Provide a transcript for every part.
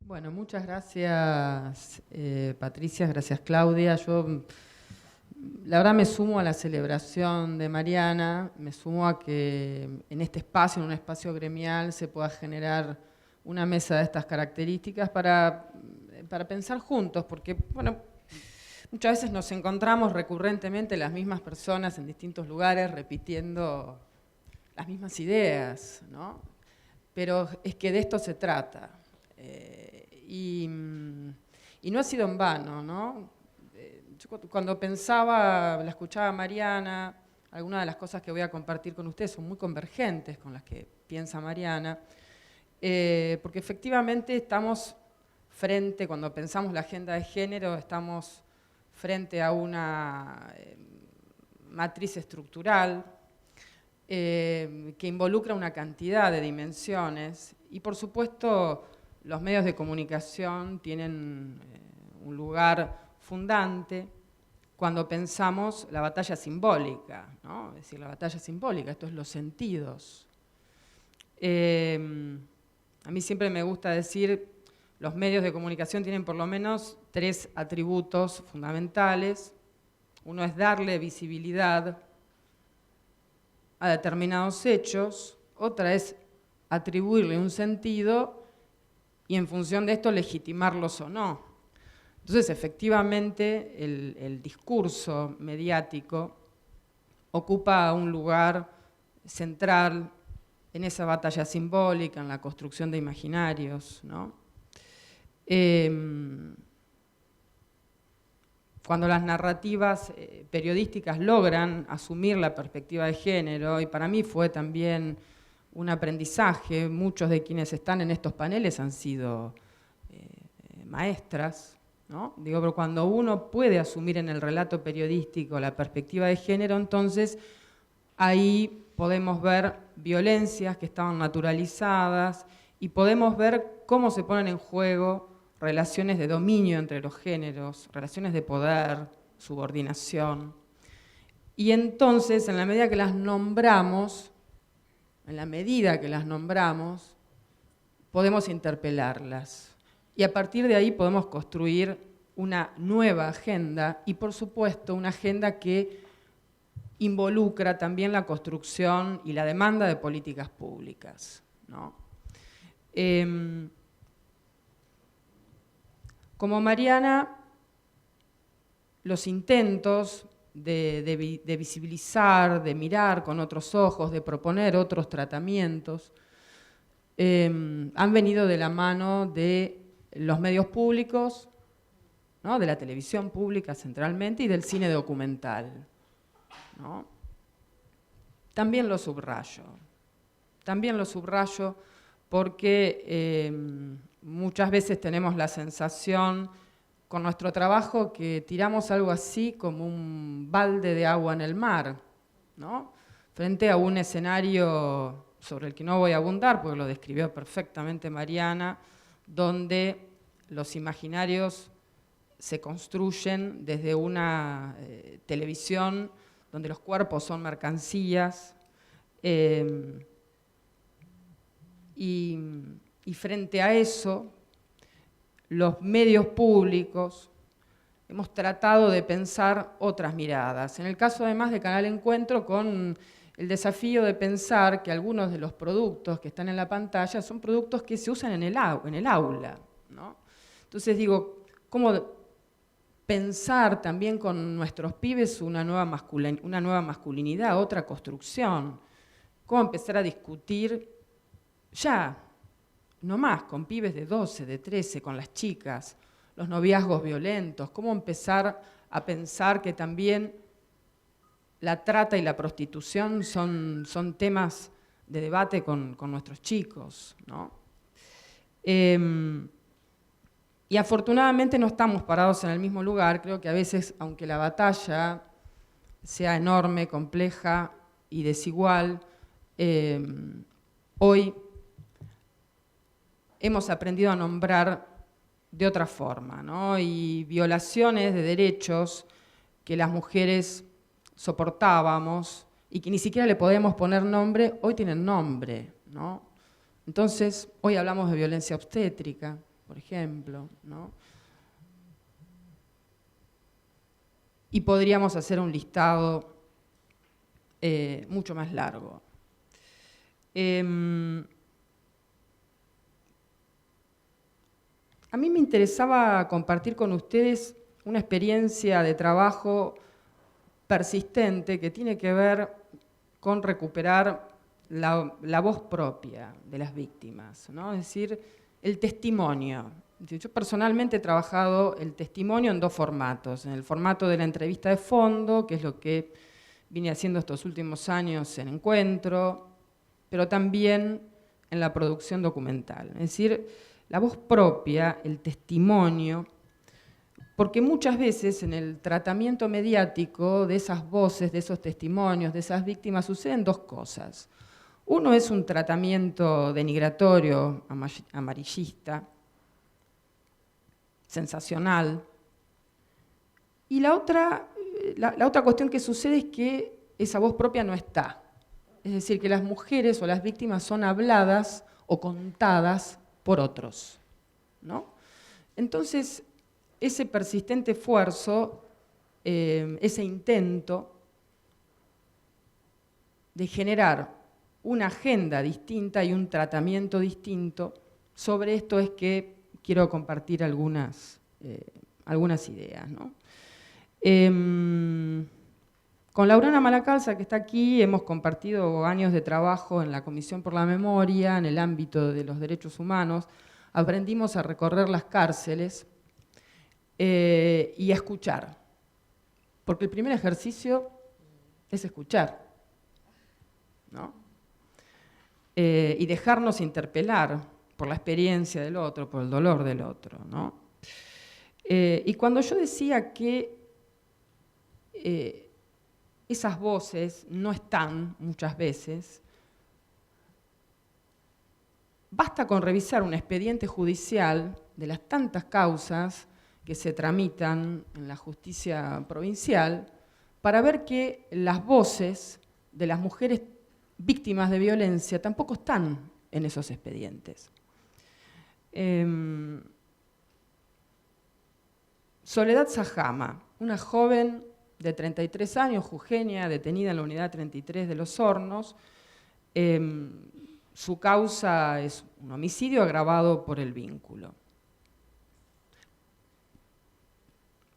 Bueno, muchas gracias Patricia, gracias Claudia. Yo la verdad me sumo a la celebración de Mariana, me sumo a que en este espacio, en un espacio gremial, se pueda generar una mesa de estas características para pensar juntos, porque bueno, muchas veces nos encontramos recurrentemente las mismas personas en distintos lugares repitiendo las mismas ideas, ¿no? Pero es que de esto se trata. Y no ha sido en vano, ¿no? Yo cuando pensaba, la escuchaba a Mariana, algunas de las cosas que voy a compartir con ustedes son muy convergentes con las que piensa Mariana, porque efectivamente estamos frente, cuando pensamos la agenda de género, estamos frente a una matriz estructural que involucra una cantidad de dimensiones y por supuesto los medios de comunicación tienen un lugar fundante cuando pensamos la batalla simbólica, ¿no? Es decir, la batalla simbólica, esto es los sentidos. A mí siempre me gusta decir, los medios de comunicación tienen por lo menos 3 atributos fundamentales. Uno es darle visibilidad a determinados hechos, otra es atribuirle un sentido y en función de esto legitimarlos o no. Entonces, efectivamente, el discurso mediático ocupa un lugar central en esa batalla simbólica, en la construcción de imaginarios, ¿no? Cuando las narrativas periodísticas logran asumir la perspectiva de género, y para mí fue también un aprendizaje, muchos de quienes están en estos paneles han sido maestras, ¿no? Digo, pero cuando uno puede asumir en el relato periodístico la perspectiva de género, entonces ahí podemos ver violencias que estaban naturalizadas y podemos ver cómo se ponen en juego relaciones de dominio entre los géneros, relaciones de poder, subordinación. Y entonces, en la medida que las nombramos, podemos interpelarlas. Y a partir de ahí podemos construir una nueva agenda y, por supuesto, una agenda que involucra también la construcción y la demanda de políticas públicas, ¿no? Como Mariana, los intentos de visibilizar, de mirar con otros ojos, de proponer otros tratamientos, han venido de la mano de los medios públicos, ¿no? De la televisión pública centralmente y del cine documental, ¿no? También lo subrayo porque muchas veces tenemos la sensación con nuestro trabajo que tiramos algo así como un balde de agua en el mar, ¿no? Frente a un escenario sobre el que no voy a abundar, porque lo describió perfectamente Mariana, donde los imaginarios se construyen desde una televisión donde los cuerpos son mercancías, y frente a eso, los medios públicos hemos tratado de pensar otras miradas. En el caso además de Canal Encuentro, con el desafío de pensar que algunos de los productos que están en la pantalla son productos que se usan en el aula, ¿no? Entonces digo, ¿cómo pensar también con nuestros pibes una nueva masculinidad, otra construcción? ¿Cómo empezar a discutir ya, no más, con pibes de 12, de 13, con las chicas, los noviazgos violentos? ¿Cómo empezar a pensar que también la trata y la prostitución son temas de debate con nuestros chicos, ¿no? Y afortunadamente no estamos parados en el mismo lugar. Creo que a veces, aunque la batalla sea enorme, compleja y desigual, hoy hemos aprendido a nombrar de otra forma, ¿no? Y violaciones de derechos que las mujeres soportábamos y que ni siquiera le podemos poner nombre, hoy tienen nombre, ¿no? Entonces, hoy hablamos de violencia obstétrica, por ejemplo, ¿no? Y podríamos hacer un listado mucho más largo. A mí me interesaba compartir con ustedes una experiencia de trabajo persistente que tiene que ver con recuperar la voz propia de las víctimas, ¿no? Es decir, el testimonio. Yo personalmente he trabajado el testimonio en dos formatos, en el formato de la entrevista de fondo, que es lo que vine haciendo estos últimos años en Encuentro, pero también en la producción documental. Es decir, la voz propia, el testimonio, porque muchas veces en el tratamiento mediático de esas voces, de esos testimonios, de esas víctimas, suceden dos cosas. Uno es un tratamiento denigratorio, amarillista, sensacional, y la otra cuestión que sucede es que esa voz propia no está. Es decir, que las mujeres o las víctimas son habladas o contadas por otros, ¿no? Entonces, ese persistente esfuerzo, ese intento de generar una agenda distinta y un tratamiento distinto, sobre esto es que quiero compartir algunas ideas, ¿no? Con Laurana Malacalza, que está aquí, hemos compartido años de trabajo en la Comisión por la Memoria, en el ámbito de los derechos humanos. Aprendimos a recorrer las cárceles y a escuchar, porque el primer ejercicio es escuchar, ¿no? Y dejarnos interpelar por la experiencia del otro, por el dolor del otro, ¿no? Y cuando yo decía que esas voces no están muchas veces, basta con revisar un expediente judicial de las tantas causas que se tramitan en la justicia provincial para ver que las voces de las mujeres víctimas de violencia tampoco están en esos expedientes. Soledad Sajama, una joven de 33 años, jujeña, detenida en la unidad 33 de Los Hornos. Su causa es un homicidio agravado por el vínculo.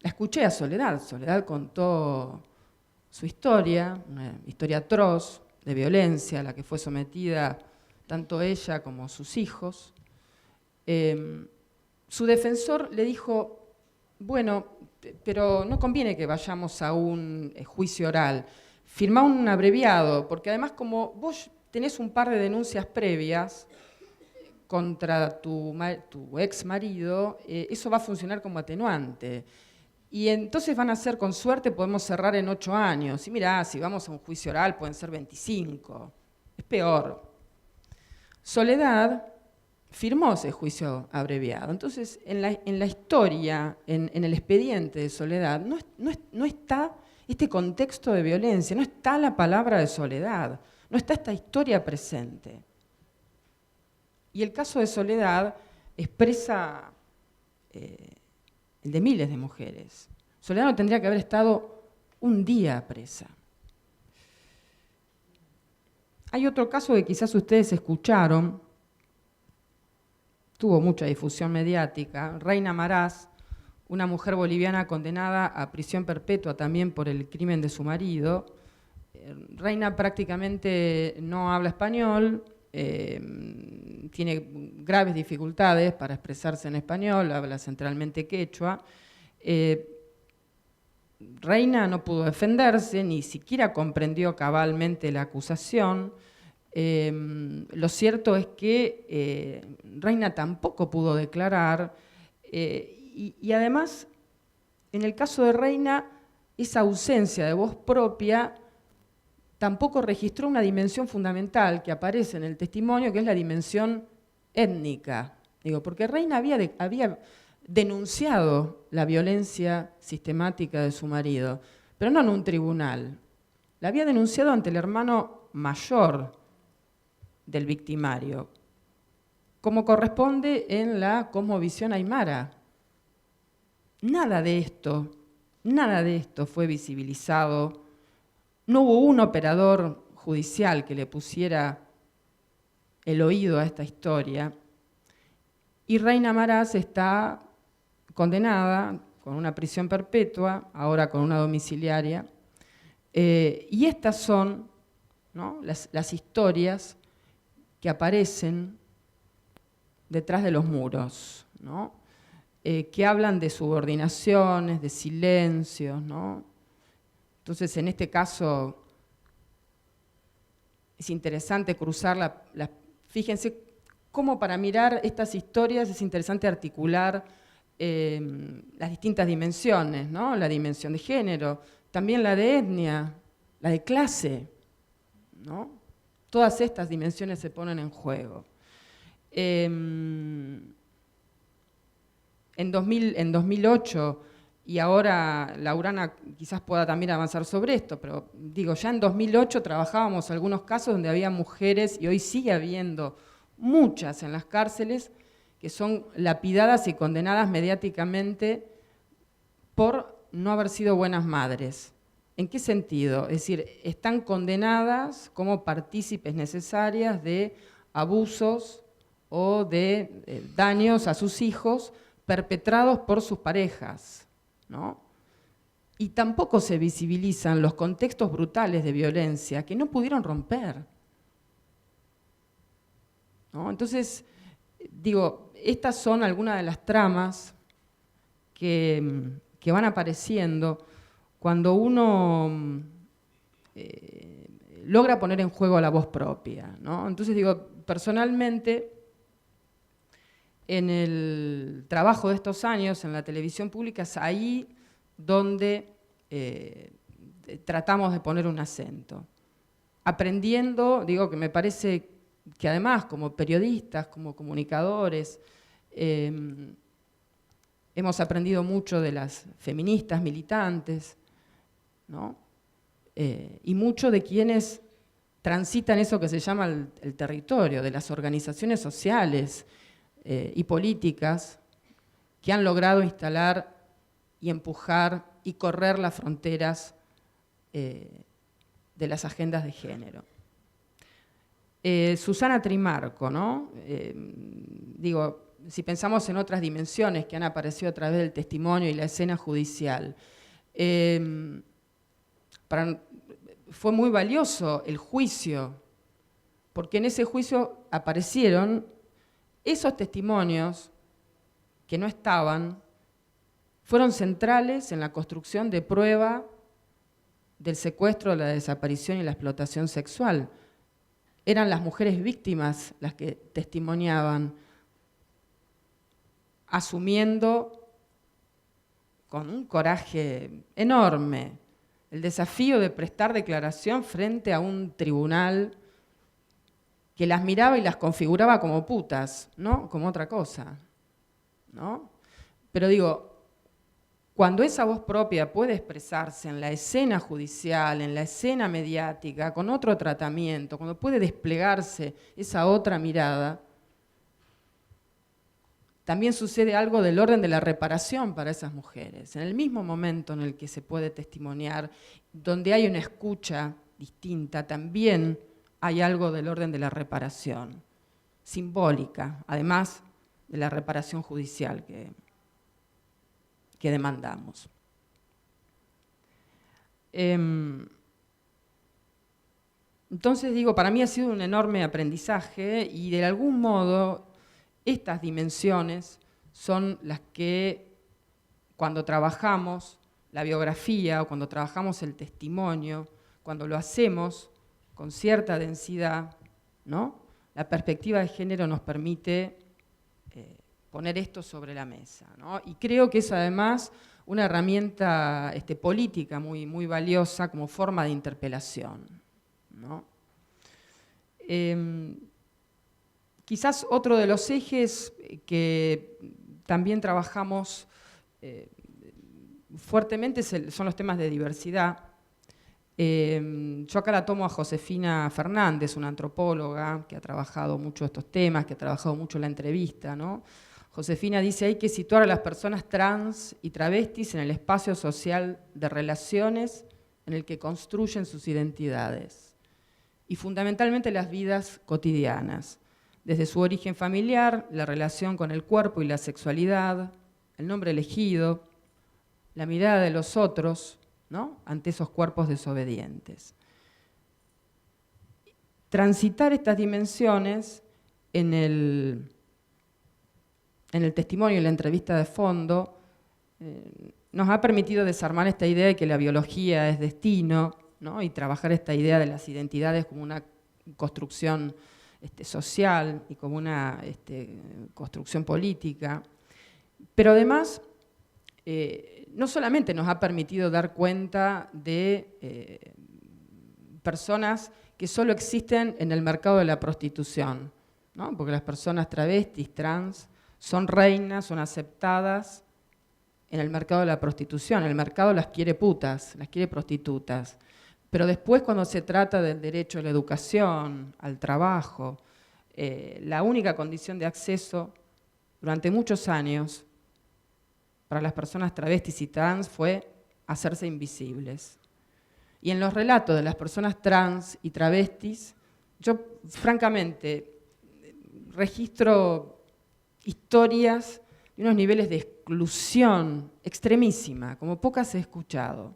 La escuché a Soledad. Soledad contó su historia, una historia atroz de violencia a la que fue sometida tanto ella como sus hijos. Su defensor le dijo, bueno, pero no conviene que vayamos a un juicio oral, firmá un abreviado, porque además como vos tenés un par de denuncias previas contra tu ex marido, eso va a funcionar como atenuante. Y entonces van a ser, con suerte, podemos cerrar en 8 años. Y mirá, si vamos a un juicio oral pueden ser 25. Es peor. Soledad firmó ese juicio abreviado. Entonces, en la historia, en el expediente de Soledad, no está este contexto de violencia, no está la palabra de Soledad, no está esta historia presente. Y el caso de Soledad expresa el de miles de mujeres. Soledad no tendría que haber estado un día presa. Hay otro caso que quizás ustedes escucharon, tuvo mucha difusión mediática, Reina Marás, una mujer boliviana condenada a prisión perpetua también por el crimen de su marido. Reina prácticamente no habla español, tiene graves dificultades para expresarse en español, habla centralmente quechua. Reina no pudo defenderse, ni siquiera comprendió cabalmente la acusación. Lo cierto es que Reina tampoco pudo declarar y además, en el caso de Reina, esa ausencia de voz propia tampoco registró una dimensión fundamental que aparece en el testimonio, que es la dimensión étnica. Digo, porque Reina había denunciado la violencia sistemática de su marido, pero no en un tribunal. La había denunciado ante el hermano mayor del victimario, como corresponde en la cosmovisión aymara. Nada de esto fue visibilizado. No hubo un operador judicial que le pusiera el oído a esta historia. Y Reina Maraz está condenada con una prisión perpetua, ahora con una domiciliaria. Y estas son, ¿no?, las historias que aparecen detrás de los muros, ¿no?, que hablan de subordinaciones, de silencios, ¿no? Entonces, en este caso, es interesante cruzar fíjense cómo para mirar estas historias es interesante articular las distintas dimensiones, ¿no? La dimensión de género, también la de etnia, la de clase, ¿no? Todas estas dimensiones se ponen en juego. En 2008, y ahora Laurana quizás pueda también avanzar sobre esto, pero digo, ya en 2008 trabajábamos algunos casos donde había mujeres, y hoy sigue habiendo muchas en las cárceles, que son lapidadas y condenadas mediáticamente por no haber sido buenas madres. ¿En qué sentido? Es decir, están condenadas como partícipes necesarias de abusos o de daños a sus hijos perpetrados por sus parejas, ¿no? Y tampoco se visibilizan los contextos brutales de violencia que no pudieron romper, ¿no? Entonces, digo, estas son algunas de las tramas que van apareciendo cuando uno logra poner en juego la voz propia, ¿no? Entonces, digo, personalmente, en el trabajo de estos años en la televisión pública es ahí donde tratamos de poner un acento. Aprendiendo, digo que me parece que además como periodistas, como comunicadores, hemos aprendido mucho de las feministas militantes, ¿no? Y mucho de quienes transitan eso que se llama el territorio, de las organizaciones sociales y políticas que han logrado instalar y empujar y correr las fronteras de las agendas de género. Susana Trimarco, ¿no? Digo, si pensamos en otras dimensiones que han aparecido a través del testimonio y la escena judicial, fue muy valioso el juicio, porque en ese juicio aparecieron esos testimonios que no estaban, fueron centrales en la construcción de prueba del secuestro, la desaparición y la explotación sexual. Eran las mujeres víctimas las que testimoniaban, asumiendo con un coraje enorme el desafío de prestar declaración frente a un tribunal que las miraba y las configuraba como putas, ¿no? Como otra cosa, ¿no? Pero digo, cuando esa voz propia puede expresarse en la escena judicial, en la escena mediática, con otro tratamiento, cuando puede desplegarse esa otra mirada, también sucede algo del orden de la reparación para esas mujeres. En el mismo momento en el que se puede testimoniar, donde hay una escucha distinta, también hay algo del orden de la reparación, simbólica, además de la reparación judicial que demandamos. Entonces digo, para mí ha sido un enorme aprendizaje y de algún modo estas dimensiones son las que cuando trabajamos la biografía o cuando trabajamos el testimonio, cuando lo hacemos con cierta densidad, ¿no? La perspectiva de género nos permite poner esto sobre la mesa, ¿no? Y creo que es además una herramienta política muy, muy valiosa como forma de interpelación, ¿no? Quizás otro de los ejes que también trabajamos fuertemente son los temas de diversidad. Yo acá la tomo a Josefina Fernández, una antropóloga que ha trabajado mucho estos temas, que ha trabajado mucho la entrevista, ¿no? Josefina dice: hay que situar a las personas trans y travestis en el espacio social de relaciones en el que construyen sus identidades y fundamentalmente las vidas cotidianas, desde su origen familiar, la relación con el cuerpo y la sexualidad, el nombre elegido, la mirada de los otros, ¿no?, ante esos cuerpos desobedientes. Transitar estas dimensiones en el testimonio y la entrevista de fondo nos ha permitido desarmar esta idea de que la biología es destino, ¿no?, y trabajar esta idea de las identidades como una construcción social y como una construcción política. Pero además, no solamente nos ha permitido dar cuenta de personas que solo existen en el mercado de la prostitución, ¿no?, porque las personas travestis, trans, son reinas, son aceptadas en el mercado de la prostitución. El mercado las quiere putas, las quiere prostitutas. Pero después, cuando se trata del derecho a la educación, al trabajo, la única condición de acceso durante muchos años para las personas travestis y trans fue hacerse invisibles. Y en los relatos de las personas trans y travestis, yo francamente registro historias de unos niveles de exclusión extremísima, como pocas he escuchado.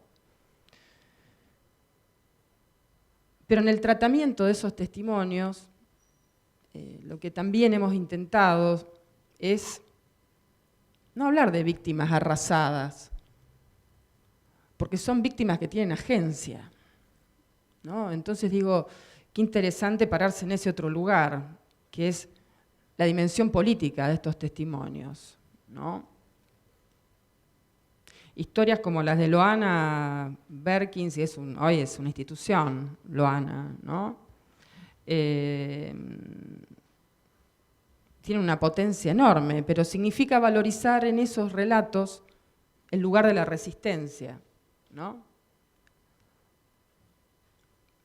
Pero en el tratamiento de esos testimonios, lo que también hemos intentado es no hablar de víctimas arrasadas, porque son víctimas que tienen agencia, ¿no? Entonces digo, qué interesante pararse en ese otro lugar, que es la dimensión política de estos testimonios, ¿no? Historias como las de Loana Berkins, y hoy es una institución, Loana, ¿no? Tiene una potencia enorme, pero significa valorizar en esos relatos el lugar de la resistencia, ¿no?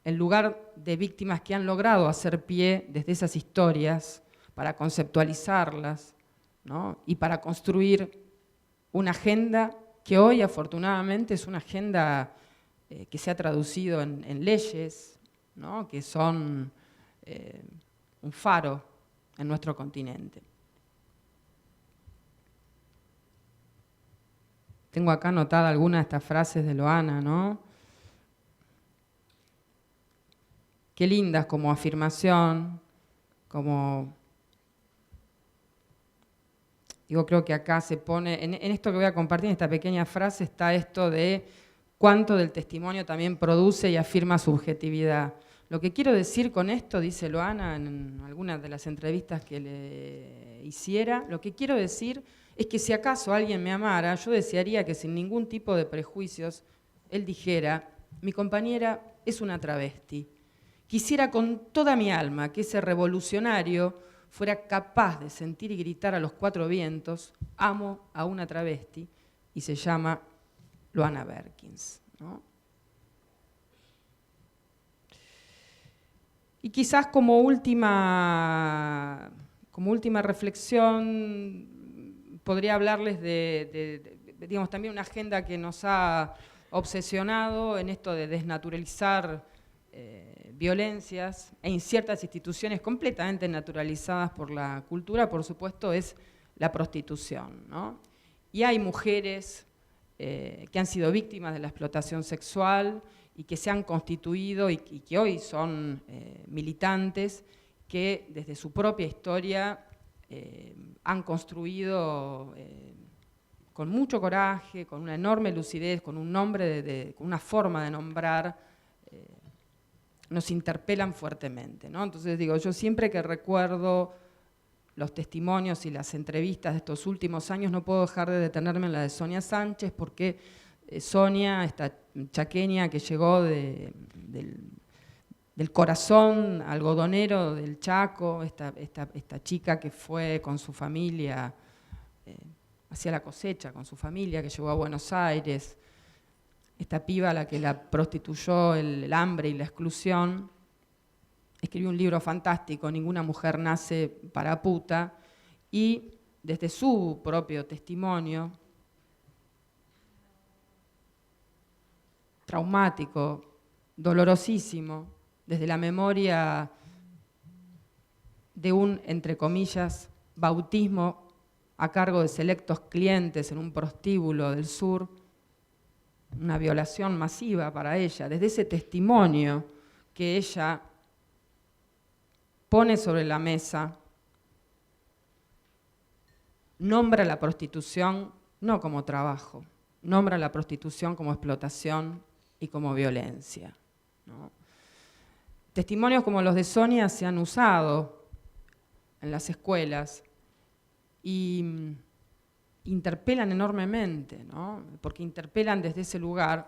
El lugar de víctimas que han logrado hacer pie desde esas historias para conceptualizarlas, ¿no?, y para construir una agenda que hoy afortunadamente es una agenda que se ha traducido en leyes, ¿no?, que son un faro en nuestro continente. Tengo acá anotada algunas de estas frases de Loana, ¿no? Qué lindas como afirmación, como... Digo, creo que acá se pone, en esto que voy a compartir, en esta pequeña frase, está esto de cuánto del testimonio también produce y afirma subjetividad. Lo que quiero decir con esto, dice Loana en algunas de las entrevistas que le hiciera, lo que quiero decir es que si acaso alguien me amara, yo desearía que sin ningún tipo de prejuicios, él dijera, mi compañera es una travesti. Quisiera con toda mi alma que ese revolucionario fuera capaz de sentir y gritar a los cuatro vientos, amo a una travesti, y se llama Loana Berkins, ¿no? Y quizás como última reflexión, podría hablarles digamos, también una agenda que nos ha obsesionado en esto de desnaturalizar violencias en ciertas instituciones completamente naturalizadas por la cultura, por supuesto, es la prostitución, ¿no? Y hay mujeres que han sido víctimas de la explotación sexual y que se han constituido y que hoy son militantes que desde su propia historia han construido con mucho coraje, con una enorme lucidez, con un nombre, con una forma de nombrar, nos interpelan fuertemente, ¿no? Entonces digo, yo siempre que recuerdo los testimonios y las entrevistas de estos últimos años, no puedo dejar de detenerme en la de Sonia Sánchez, porque Sonia, esta chaqueña que llegó del corazón algodonero del Chaco, esta chica que fue con su familia hacia la cosecha, con su familia, que llegó a Buenos Aires, esta piba a la que la prostituyó el hambre y la exclusión. Escribió un libro fantástico, Ninguna mujer nace para puta, y desde su propio testimonio, traumático, dolorosísimo, desde la memoria de un, entre comillas, bautismo a cargo de selectos clientes en un prostíbulo del sur, una violación masiva para ella, desde ese testimonio que ella pone sobre la mesa, nombra la prostitución no como trabajo, nombra la prostitución como explotación y como violencia, ¿no? Testimonios como los de Sonia se han usado en las escuelas y interpelan enormemente, ¿no? Porque interpelan desde ese lugar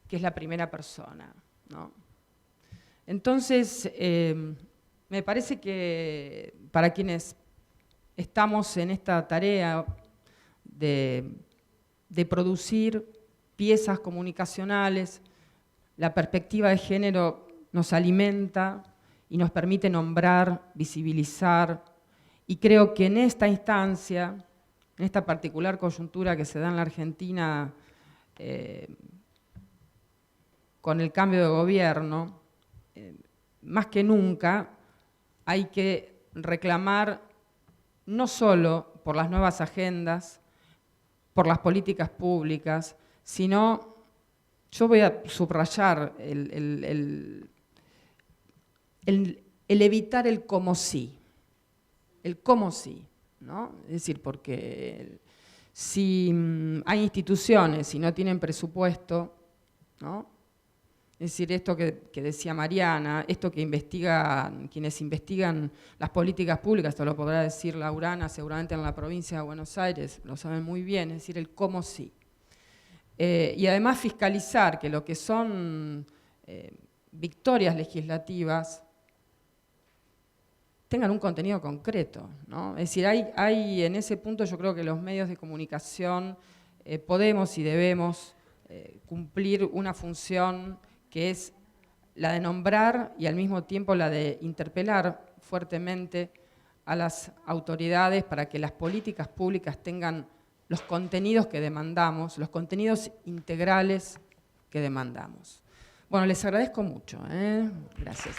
que es la primera persona, ¿no? Entonces, me parece que para quienes estamos en esta tarea de producir piezas comunicacionales, la perspectiva de género nos alimenta y nos permite nombrar, visibilizar, y creo que en esta instancia, en esta particular coyuntura que se da en la Argentina con el cambio de gobierno, más que nunca hay que reclamar no solo por las nuevas agendas, por las políticas públicas, sino, yo voy a subrayar el evitar el como sí, ¿no? Es decir, porque si hay instituciones y no tienen presupuesto, ¿no? Es decir, esto que decía Mariana, esto que quienes investigan las políticas públicas, esto lo podrá decir Laurana seguramente en la provincia de Buenos Aires, lo saben muy bien, es decir, el cómo sí. Y además fiscalizar que lo que son victorias legislativas tengan un contenido concreto, ¿no? Es decir, hay en ese punto yo creo que los medios de comunicación podemos y debemos cumplir una función que es la de nombrar y al mismo tiempo la de interpelar fuertemente a las autoridades para que las políticas públicas tengan los contenidos que demandamos, los contenidos integrales que demandamos. Bueno, les agradezco mucho, ¿eh? Gracias.